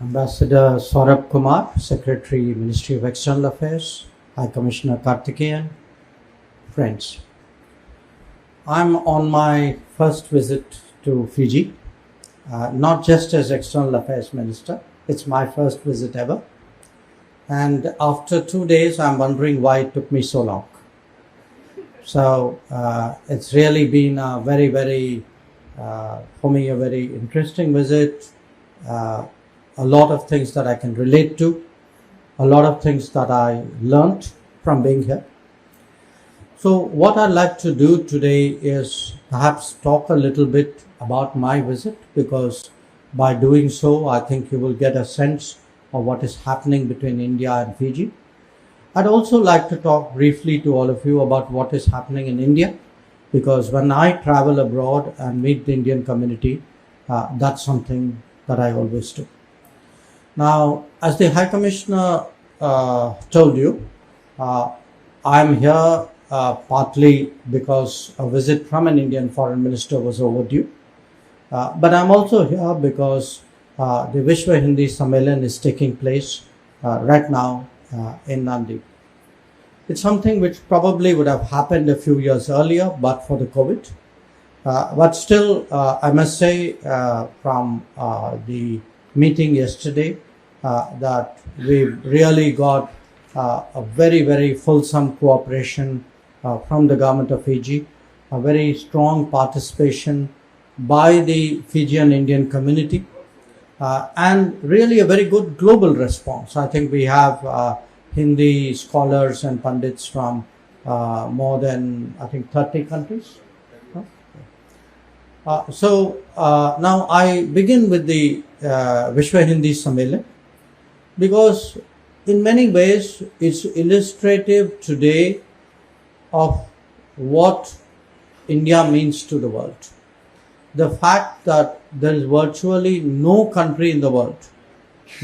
Ambassador Saurabh Kumar, Secretary, Ministry of External Affairs, High Commissioner Karthikeyan, friends. I'm on my first visit to Fiji, not just as External Affairs Minister, it's my first visit ever. And after 2 days, I'm wondering why it took me so long. So it's really been a very, for me, a very interesting visit. A lot of things that I can relate to, a lot of things that I learned from being here. So what I'd like to do today is perhaps talk a little bit about my visit, because by doing so, I think you will get a sense of what is happening between India and Fiji. I'd also like to talk briefly to all of you about what is happening in India, because when I travel abroad and meet the Indian community, that's something that I always do. Now, as the High Commissioner told you, I'm here partly because a visit from an Indian foreign minister was overdue. But I'm also here because the Vishwa Hindi Sammelan is taking place right now in Nandi. It's something which probably would have happened a few years earlier, but for the COVID. But still, I must say from the meeting yesterday that we really got a very fulsome cooperation from the government of Fiji, a very strong participation by the Fijian Indian community, and really a very good global response. I think we have Hindi scholars and pundits from more than, I think, 30 countries. So now I begin with the Vishwa Hindi Sammelan, because in many ways it's illustrative today of what India means to the world. The fact that there is virtually no country in the world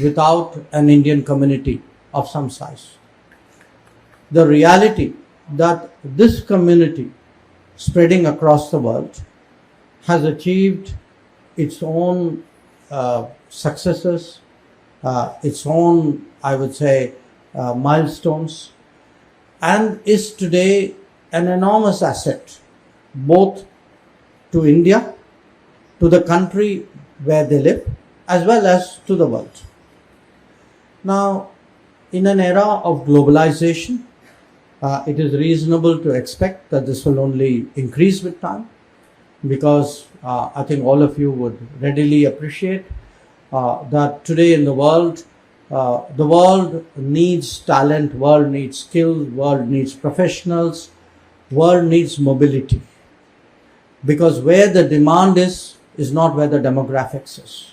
without an Indian community of some size. The reality that this community spreading across the world has achieved its own successes, its own, I would say, milestones, and is today an enormous asset both to India, to the country where they live, as well as to the world. Now, in an era of globalization, it is reasonable to expect that this will only increase with time, because I think all of you would readily appreciate that today in the world needs talent, world needs skill, world needs professionals, world needs mobility. Because where the demand is not where the demographics is.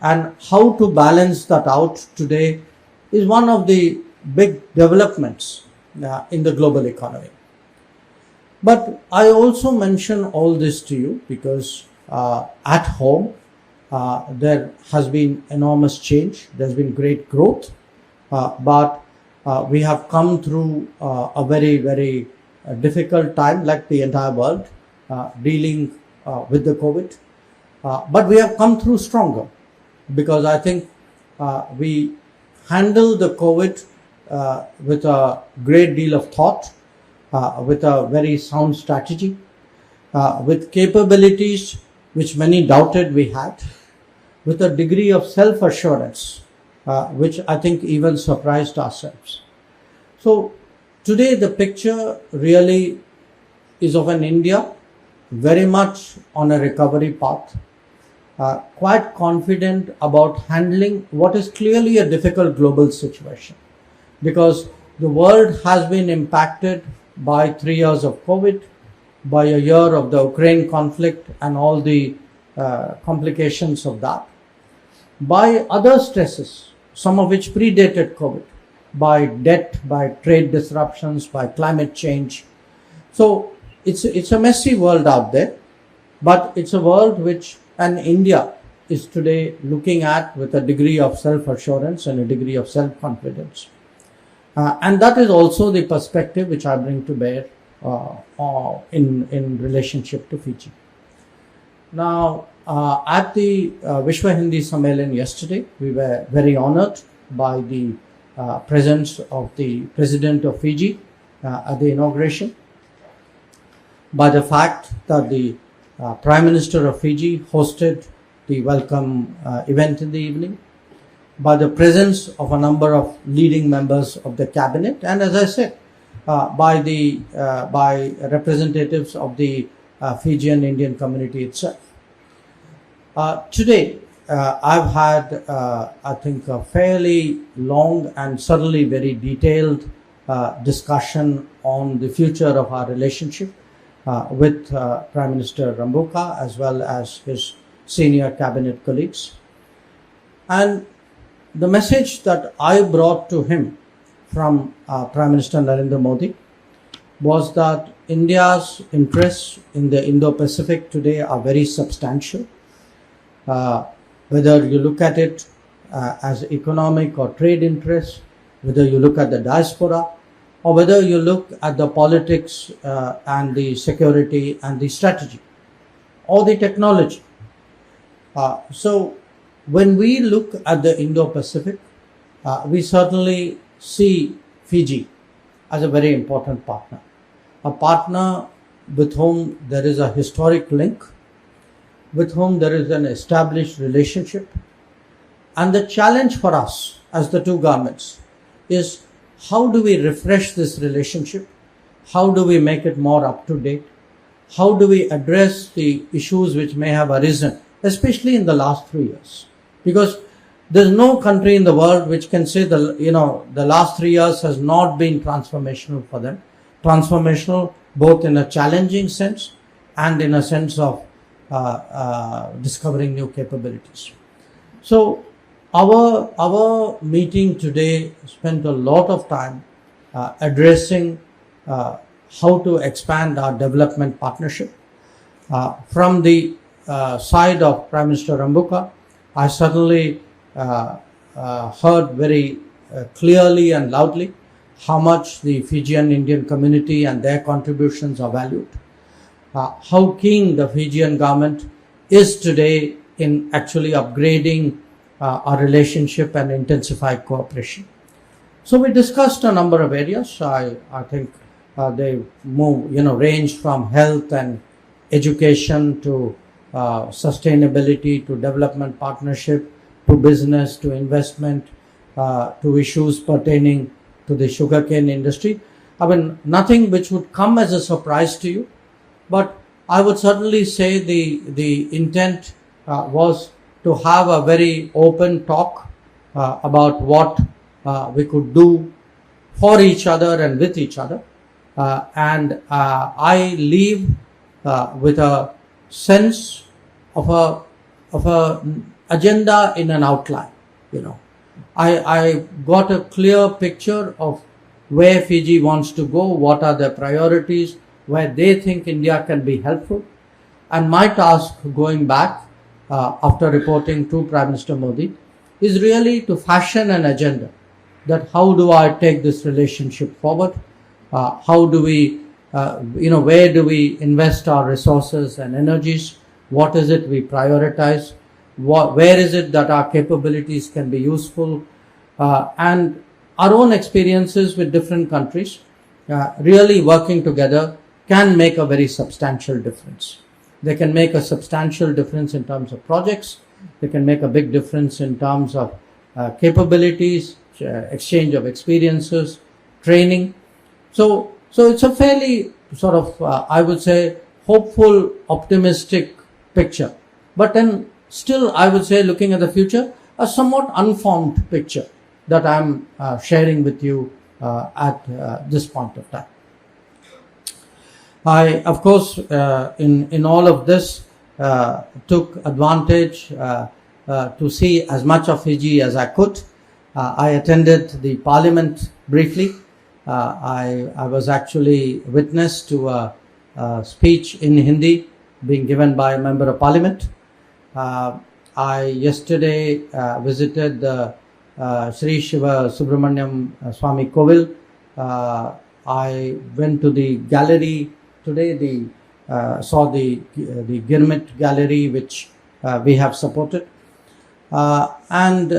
And how to balance that out today is one of the big developments in the global economy. But I also mention all this to you because at home there has been enormous change, there's been great growth, but we have come through a very difficult time, like the entire world, dealing with the COVID. But we have come through stronger, because I think we handled the COVID with a great deal of thought, with a very sound strategy, with capabilities which many doubted we had, with a degree of self-assurance, which I think even surprised ourselves. So today the picture really is of an India very much on a recovery path, quite confident about handling what is clearly a difficult global situation, because the world has been impacted by 3 years of COVID, by a year of the Ukraine conflict and all the complications of that, by other stresses, some of which predated COVID, by debt, by trade disruptions, by climate change. So it's a messy world out there, but it's a world which and India is today looking at with a degree of self-assurance and a degree of self-confidence. And that is also the perspective which I bring to bear in relationship to Fiji. Now, At the Vishwa Hindi Sammelan yesterday, we were very honored by the presence of the President of Fiji at the inauguration, by the fact that the Prime Minister of Fiji hosted the welcome event in the evening, by the presence of a number of leading members of the cabinet, and as I said, by representatives of the Fijian Indian community itself. Today, I've had, I think, a fairly long and certainly very detailed discussion on the future of our relationship with Prime Minister Rambuka as well as his senior cabinet colleagues. And the message that I brought to him from Prime Minister Narendra Modi was that India's interests in the Indo-Pacific today are very substantial. Whether you look at it as economic or trade interests, whether you look at the diaspora, or whether you look at the politics and the security and the strategy, or the technology. So when we look at the Indo-Pacific, we certainly see Fiji as a very important partner. A partner with whom there is a historic link, with whom there is an established relationship. And the challenge for us as the two governments is, how do we refresh this relationship? How do we make it more up to date? How do we address the issues which may have arisen, especially in the last 3 years? Because there's no country in the world which can say the last 3 years has not been transformational for them. Transformational both in a challenging sense and in a sense of discovering new capabilities. So our meeting today spent a lot of time addressing how to expand our development partnership. From the side of Prime Minister Rambuka, I certainly heard very clearly and loudly how much the Fijian Indian community and their contributions are valued. How keen the Fijian government is today in actually upgrading our relationship and intensify cooperation. So we discussed a number of areas. I think they range from health and education to sustainability to development partnership to business to investment to issues pertaining to the sugarcane industry. I mean, nothing which would come as a surprise to you. But I would certainly say the intent was to have a very open talk about what we could do for each other and with each other. And I leave with a sense of a agenda in an outline. I got a clear picture of where Fiji wants to go, what are their priorities, where they think India can be helpful. And my task going back after reporting to Prime Minister Modi is really to fashion an agenda that how do I take this relationship forward? How do we, where do we invest our resources and energies? What is it we prioritize? Where is it that our capabilities can be useful? And our own experiences with different countries really working together can make a very substantial difference. They can make a substantial difference in terms of projects. They can make a big difference in terms of capabilities, exchange of experiences, training. So it's a fairly sort of, I would say, hopeful, optimistic picture. But then still, I would say, looking at the future, a somewhat unformed picture that I'm sharing with you at this point of time. I, of course, in all of this, took advantage to see as much of Fiji as I could. I attended the Parliament briefly. I was actually witness to a speech in Hindi being given by a Member of Parliament. I yesterday visited the Sri Shiva Subramaniam Swami Kovil. I went to the gallery today, saw the Girmit gallery, which we have supported. And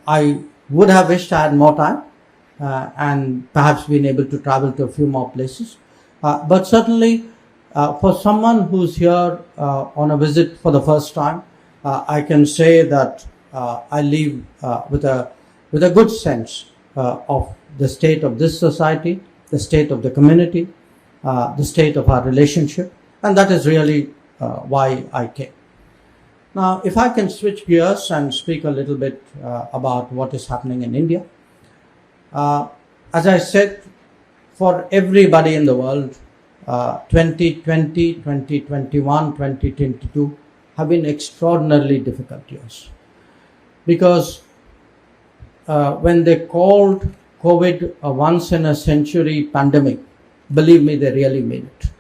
I would have wished I had more time and perhaps been able to travel to a few more places. But certainly, for someone who's here on a visit for the first time, I can say that I leave with a good sense of the state of this society, the state of the community, the state of our relationship, and that is really why I came. Now, if I can switch gears and speak a little bit about what is happening in India. As I said, for everybody in the world, 2020, 2021, 2022 have been extraordinarily difficult years. Because when they called COVID a once-in-a-century pandemic, believe me, they really mean it.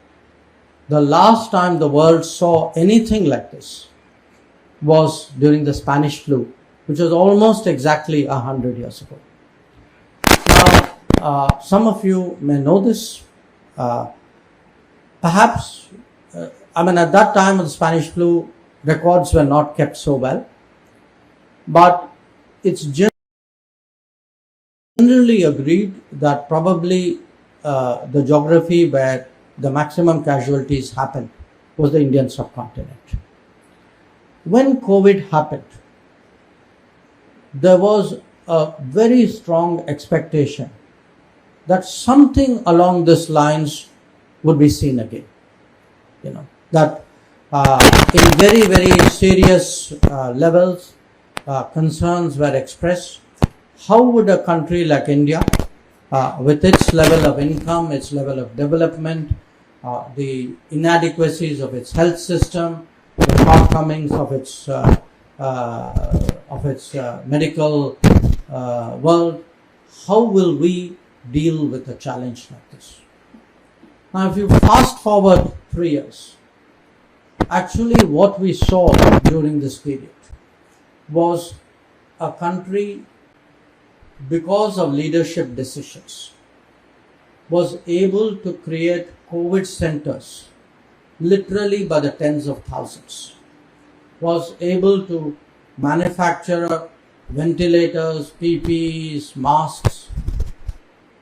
The last time the world saw anything like this was during the Spanish flu, which was almost exactly 100 years ago. Now, some of you may know this. Perhaps, at that time of the Spanish flu, records were not kept so well. But it's generally agreed that probably the geography where the maximum casualties happened was the Indian subcontinent. When COVID happened, there was a very strong expectation that something along these lines would be seen again. That in very, very serious levels, concerns were expressed. How would a country like India, with its level of income, its level of development, the inadequacies of its health system, the shortcomings of its medical world, how will we deal with a challenge like this? Now, if you fast forward 3 years, actually what we saw during this period was a country, because of leadership decisions, was able to create COVID centers literally by the tens of thousands, was able to manufacture ventilators, PPEs, masks,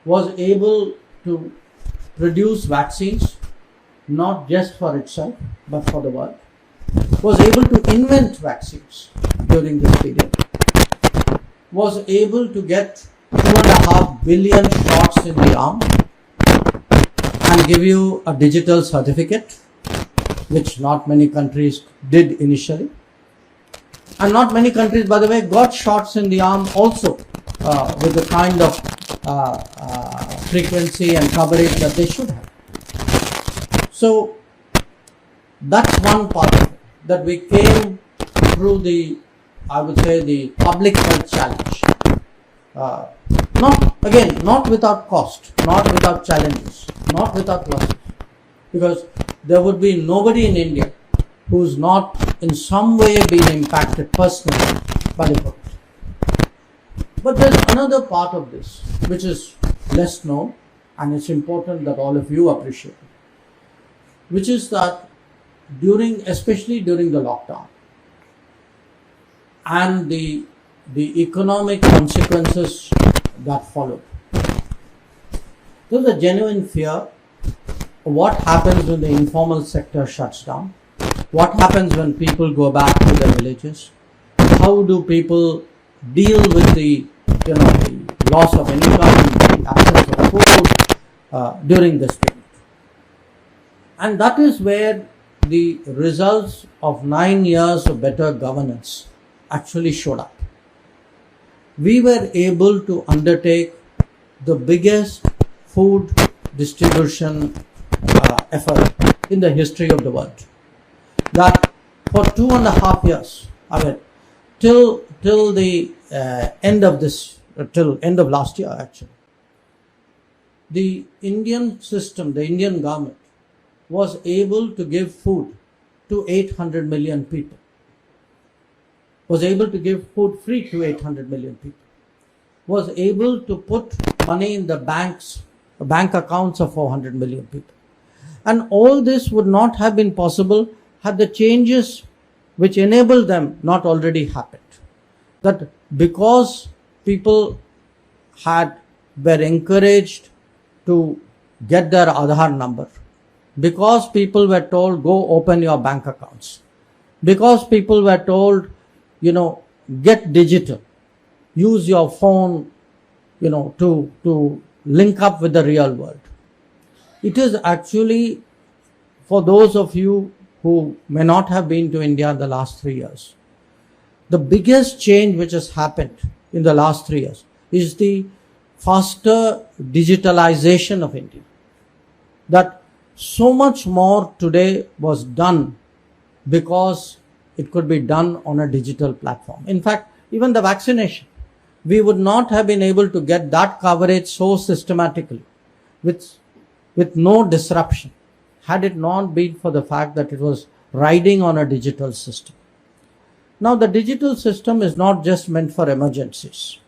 was able to produce vaccines, not just for itself, but for the world, was able to invent vaccines during this period, was able to get 2.5 billion shots in the arm and give you a digital certificate, which not many countries did initially. And not many countries, by the way, got shots in the arm also with the kind of frequency and coverage that they should have. So that's one part of it, that we came through the public health challenge. Not without cost, not without challenges, not without losses. Because there would be nobody in India who's not in some way been impacted personally by the COVID. But there's another part of this which is less known, and it's important that all of you appreciate it, which is that especially during the lockdown and the economic consequences that followed, there was a genuine fear of what happens when the informal sector shuts down, what happens when people go back to their villages, how do people deal with the loss of income, the absence of food during this period. And that is where the results of 9 years of better governance actually showed up. We were able to undertake the biggest food distribution effort in the history of the world. That for 2.5 years, till the end of last year actually, the Indian system, the Indian government was able to give food to 800 million people, was able to give food free to 800 million people, was able to put money in the bank accounts of 400 million people. And all this would not have been possible had the changes which enabled them not already happened? That because people were encouraged to get their Aadhaar number, because people were told, go open your bank accounts, because people were told, get digital, use your phone, to link up with the real world. It is actually, for those of you who may not have been to India in the last 3 years, the biggest change which has happened in the last 3 years is the faster digitalization of India. That so much more today was done because it could be done on a digital platform. In fact, even the vaccination, we would not have been able to get that coverage so systematically with no disruption had it not been for the fact that it was riding on a digital system. Now, the digital system is not just meant for emergencies.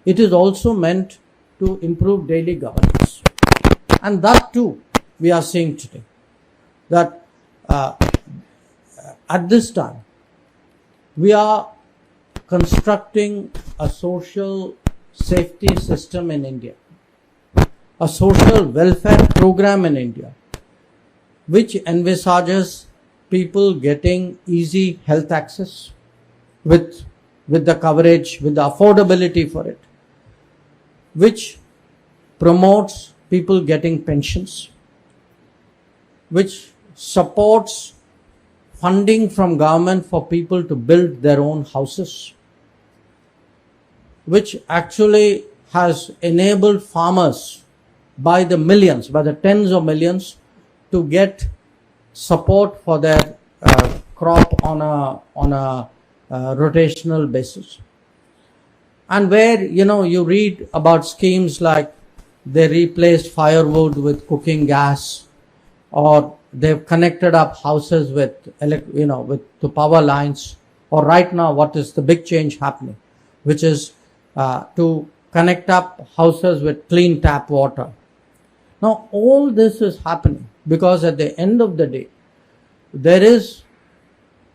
It is also meant to improve daily governance. And that too, we are seeing today. That at this time, we are constructing a social safety system in India, a social welfare program in India, which envisages people getting easy health access with the coverage, with the affordability for it, which promotes people getting pensions, which supports funding from government for people to build their own houses, which actually has enabled farmers by the millions, by the tens of millions, to get support for their crop on a rotational basis. And where, you read about schemes like they replaced firewood with cooking gas, or they've connected up houses with the power lines, or right now what is the big change happening, which is to connect up houses with clean tap water. Now, all this is happening because at the end of the day, there is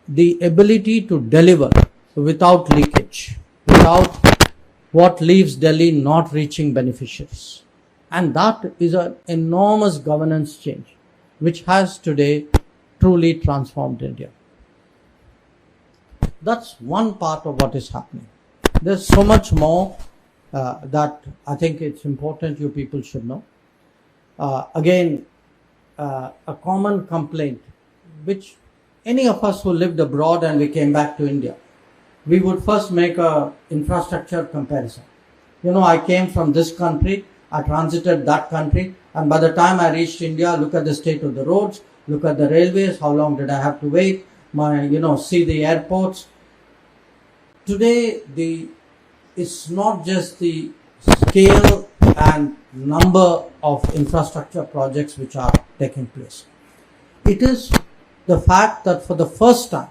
the ability to deliver without leakage, without what leaves Delhi not reaching beneficiaries. And that is an enormous governance change, which has today truly transformed India. That's one part of what is happening. There's so much more that I think it's important you people should know. Again, a common complaint, which any of us who lived abroad and we came back to India, we would first make a infrastructure comparison. I came from this country, I transited that country, and by the time I reached India, look at the state of the roads, look at the railways, how long did I have to wait, see the airports. Today, it's not just the scale and number of infrastructure projects which are taking place. It is the fact that for the first time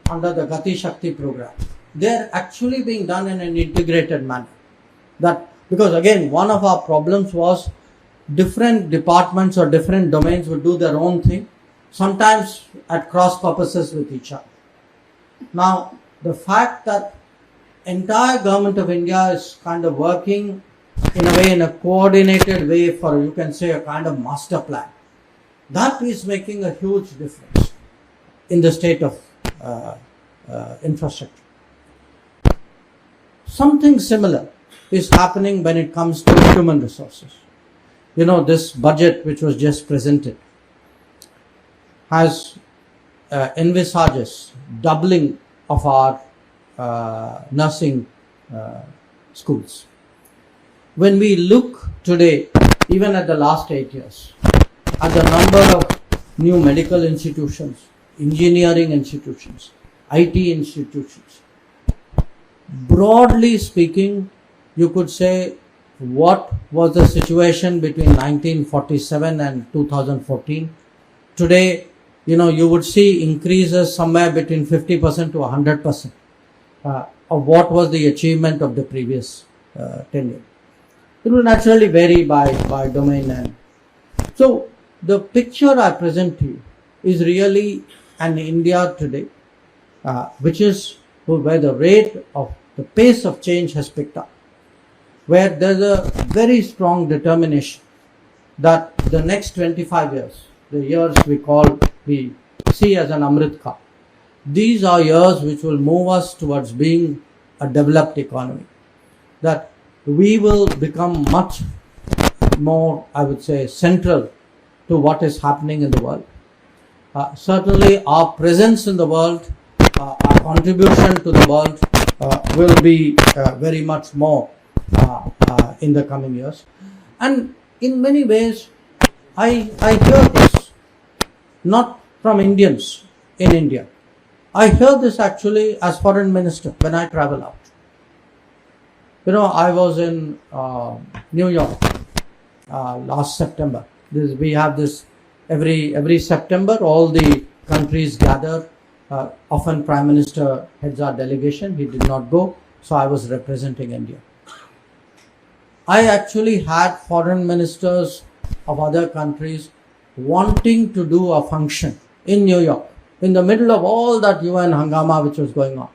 under the Gati Shakti program, they're actually being done in an integrated manner. Because again, one of our problems was different departments or different domains would do their own thing, sometimes at cross purposes with each other. Now, the fact that entire government of India is kind of working in a coordinated way for, you can say, a kind of master plan, that is making a huge difference in the state of infrastructure. Something similar is happening when it comes to human resources. This budget which was just presented has envisages doubling of our nursing schools. When we look today, even at the last 8 years, at the number of new medical institutions, engineering institutions, IT institutions, broadly speaking, you could say what was the situation between 1947 and 2014. Today, you would see increases somewhere between 50% to 100% of what was the achievement of the previous tenure. It will naturally vary by domain. And so the picture I present to you is really and India today, which is where the pace of change has picked up, where there's a very strong determination that the next 25 years, the years we see as an Amrit Kaal, these are years which will move us towards being a developed economy, that we will become much more, I would say, central to what is happening in the world. Certainly our presence in the world, our contribution to the world will be very much more in the coming years. And in many ways, I hear this not from Indians in India. I hear this actually as foreign minister when I travel out. I was in New York last September. We have this every September. All the countries gather. Often Prime Minister heads our delegation. He did not go, so I was representing India. I actually had foreign ministers of other countries wanting to do a function in New York in the middle of all that UN hangama which was going on,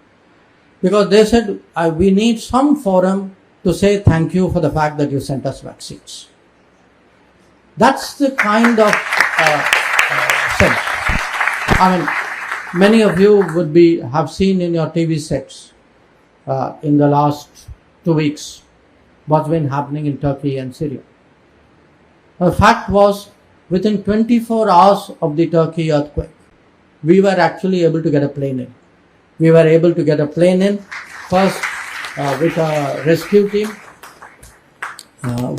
because they said we need some forum to say thank you for the fact that you sent us vaccines. That's the kind of sense. I mean, many of you would have seen in your TV sets in the last 2 weeks what's been happening in Turkey and Syria. The fact was, within 24 hours of the Turkey earthquake, we were actually able to get a plane in. We were able to get a plane in, first with a rescue team.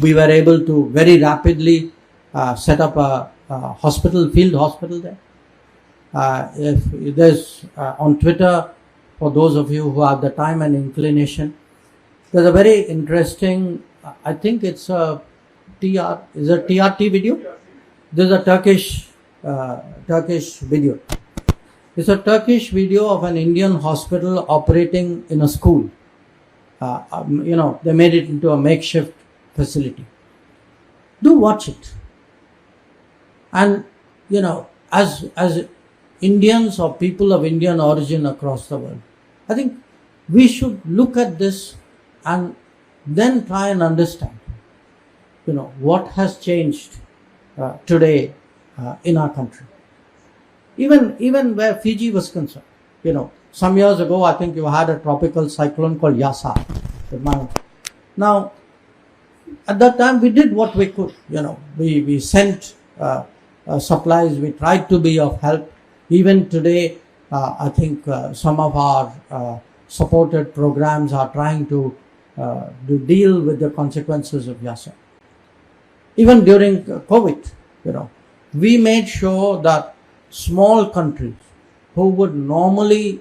We were able to very rapidly set up a field hospital there. If there's on Twitter, for those of you who have the time and inclination, there's a very interesting, I think it's a TRT video? There's a Turkish video. It's a Turkish video of an Indian hospital operating in a school. They made it into a makeshift facility. Do watch it. And, as Indians or people of Indian origin across the world, I think we should look at this and then try and understand, what has changed today in our country. Even where Fiji was concerned, some years ago, I think you had a tropical cyclone called Yasa. Now, at that time, we did what we could. We sent supplies. We tried to be of help. Even today, I think some of our supported programs are trying to deal with the consequences of Yasa. Even during COVID, we made sure that small countries who would normally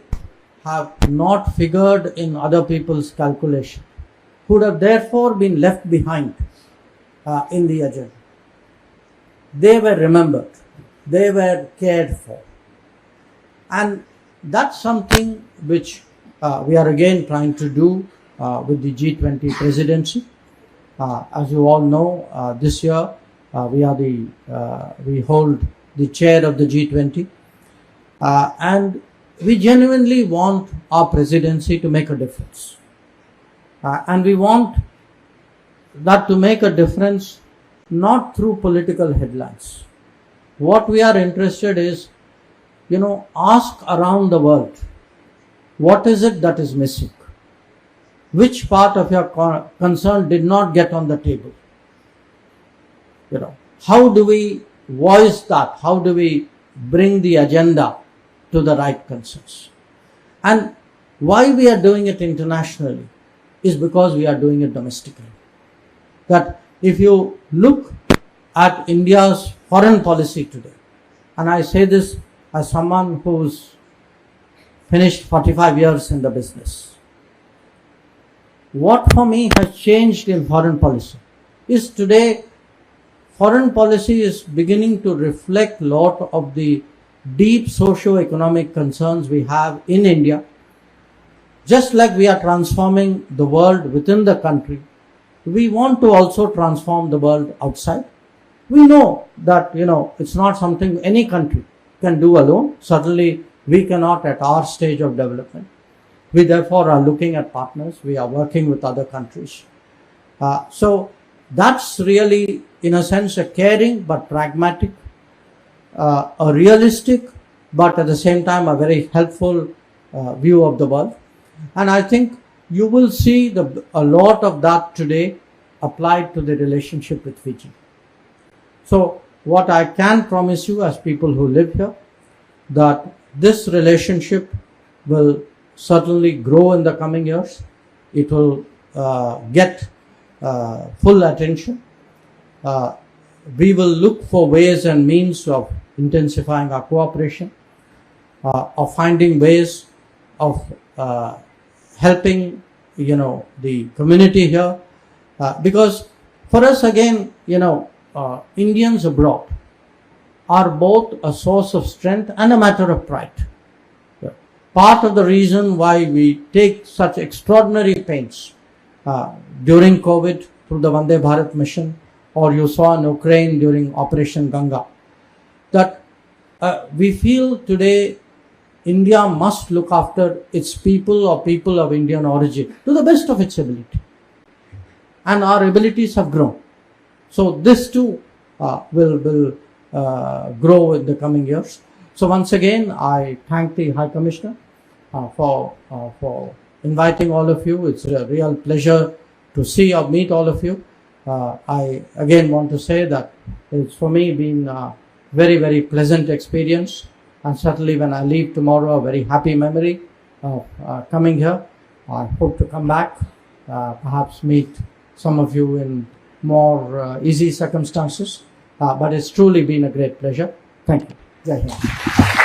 have not figured in other people's calculation, would have therefore been left behind in the agenda, they were remembered, they were cared for. And that's something which we are again trying to do with the G20 presidency. As you all know, this year we hold the chair of the G20, and we genuinely want our presidency to make a difference. And we want that to make a difference not through political headlines. What we are interested is, ask around the world, what is it that is missing? Which part of your concern did not get on the table? How do we voice that? How do we bring the agenda to the right consensus? And why we are doing it internationally is because we are doing it domestically. That if you look at India's foreign policy today, and I say this as someone who's finished 45 years in the business, what for me has changed in foreign policy is today foreign policy is beginning to reflect a lot of the deep socio-economic concerns we have in India. Just like we are transforming the world within the country, we want to also transform the world outside. We know that, it's not something any country can do alone. Certainly, we cannot at our stage of development. We therefore are looking at partners. We are working with other countries. So that's really, in a sense, a caring but pragmatic, a realistic, but at the same time a very helpful view of the world. And I think you will see a lot of that today applied to the relationship with Fiji. So what I can promise you as people who live here, that this relationship will certainly grow in the coming years. It will get full attention. We will look for ways and means of intensifying our cooperation, of finding ways of helping, the community here. Because for us, again, Indians abroad are both a source of strength and a matter of pride. Part of the reason why we take such extraordinary pains during COVID through the Vande Bharat mission, or you saw in Ukraine during Operation Ganga, that we feel today India must look after its people or people of Indian origin to the best of its ability. And our abilities have grown. So this too will grow in the coming years. So once again, I thank the High Commissioner for inviting all of you. It's a real pleasure to see or meet all of you. I again want to say that it's for me been a very, very pleasant experience, and certainly when I leave tomorrow, a very happy memory of coming here. I hope to come back, perhaps meet some of you in more easy circumstances, but it's truly been a great pleasure. Thank you. Jaishankar.